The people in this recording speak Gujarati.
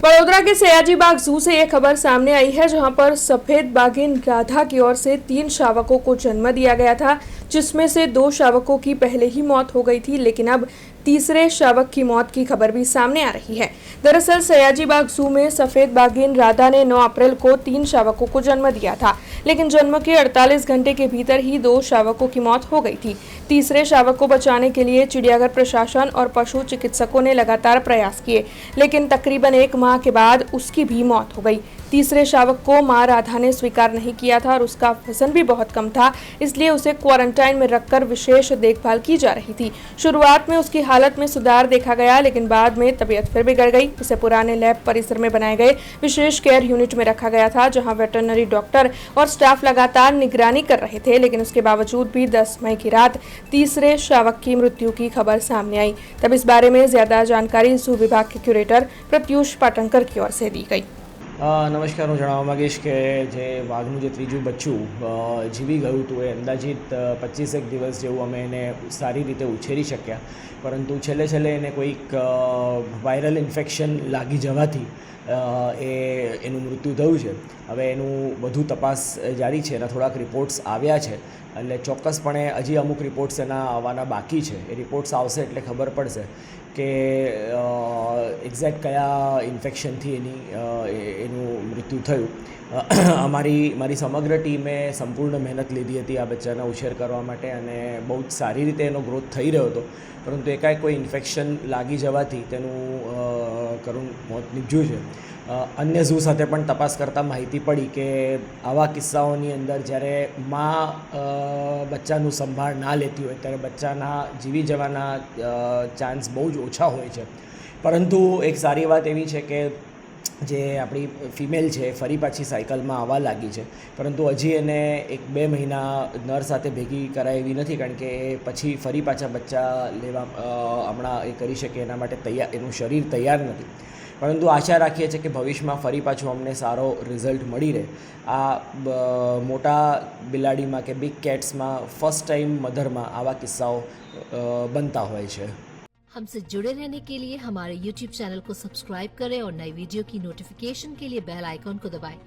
बड़ोदरा के सयाजी बाग जू से ये खबर सामने आई है, जहां पर सफेद बाघिन राधा की ओर से 3 शावकों को जन्म दिया गया था, जिसमें से 2 शावकों की पहले ही मौत हो गई थी, लेकिन अब तीसरे शावक की मौत की खबर भी सामने आ रही है। दरअसल सयाजी बाग जू में सफेद बाघिन राधा ने 9 अप्रैल को 3 शावकों को जन्म दिया था, लेकिन जन्म के 48 घंटे के भीतर ही 2 शावकों की मौत हो गई थी। तीसरे शावक को बचाने के लिए चिड़ियाघर प्रशासन और पशु चिकित्सकों ने लगातार प्रयास किए, लेकिन तकरीबन 1 माह के बाद उसकी भी मौत हो गई। तीसरे शावक को मां राधा ने स्वीकार नहीं किया था और उसका वजन भी बहुत कम था, इसलिए उसे क्वारंटाइन में रखकर विशेष देखभाल की जा रही थी। शुरुआत में उसकी हालत में सुधार देखा गया, लेकिन बाद में तबीयत फिर बिगड़ गई। उसे पुराने लैब परिसर में बनाए गए विशेष केयर यूनिट में रखा गया था, जहां वेटरनरी डॉक्टर और स्टाफ लगातार निगरानी कर रहे थे, लेकिन उसके बावजूद भी 10 मई की रात तीसरे शावक की मृत्यु की खबर सामने आई। तब इस बारे में ज्यादा जानकारी जू विभाग के क्यूरेटर प्रत्युष पाटणकर की ओर से दी गई। નમસ્કાર, હું જણાવવા માગીશ કે જે વાઘનું જે ત્રીજું બચ્ચું જીવી ગયું હતું એ અંદાજિત 25 દિવસ જેવું અમે એને સારી રીતે ઉછેરી શક્યા, પરંતુ છેલ્લે એને કોઈક વાયરલ ઇન્ફેક્શન લાગી જવાથી એનું મૃત્યુ થયું છે। હવે એનું વધુ તપાસ જારી છે, એના થોડાક રિપોર્ટ્સ આવ્યા છે, એટલે ચોક્કસપણે હજી અમુક રિપોર્ટ્સ એના આવવાના બાકી છે। એ રિપોર્ટ્સ આવશે એટલે ખબર પડશે કે એક્ઝેક્ટ કયા ઇન્ફેક્શનથી એનું મૃત્યુ થયું। મારી સમગ્ર ટીમે સંપૂર્ણ મહેનત લીધી હતી આ બચ્ચાના ઉછેર કરવા માટે, અને બહુ જ સારી રીતે એનો ગ્રોથ થઈ રહ્યો હતો, પરંતુ એકાએક કોઈ ઇન્ફેક્શન લાગી જવાથી તેનું કરુણ મોત નીપજ્યું છે। અન્ય ઝૂ સાથે પણ તપાસ કરતાં માહિતી પડી કે આવા કિસ્સાઓની અંદર જ્યારે માં બચ્ચાનું સંભાળ ના લેતી હોય ત્યારે બચ્ચાના જીવી જવાના ચાન્સ બહુ જ ઓછા હોય છે, પરંતુ એક સારી વાત એવી છે કે જે આપણી ફિમેલ છે ફરી પાછી સાયકલમાં આવવા લાગી છે, પરંતુ હજી એને 1-2 મહિના નર સાથે ભેગી કરાય એવી નથી, કારણ કે એ પછી ફરી પાછા બચ્ચા લેવા હમણાં એ કરી શકે એના માટે એનું શરીર તૈયાર નથી, પરંતુ આશા રાખીએ છીએ કે ભવિષ્યમાં ફરી પાછું અમને સારો રિઝલ્ટ મળી રહે। આ મોટા બિલાડીમાં કે બિગ કેટ્સમાં ફર્સ્ટ ટાઈમ મધરમાં આવા કિસ્સાઓ બનતા હોય છે। हमसे जुड़े रहने के लिए हमारे YouTube चैनल को सब्सक्राइब करें और नई वीडियो की नोटिफिकेशन के लिए बेल आइकॉन को दबाएं।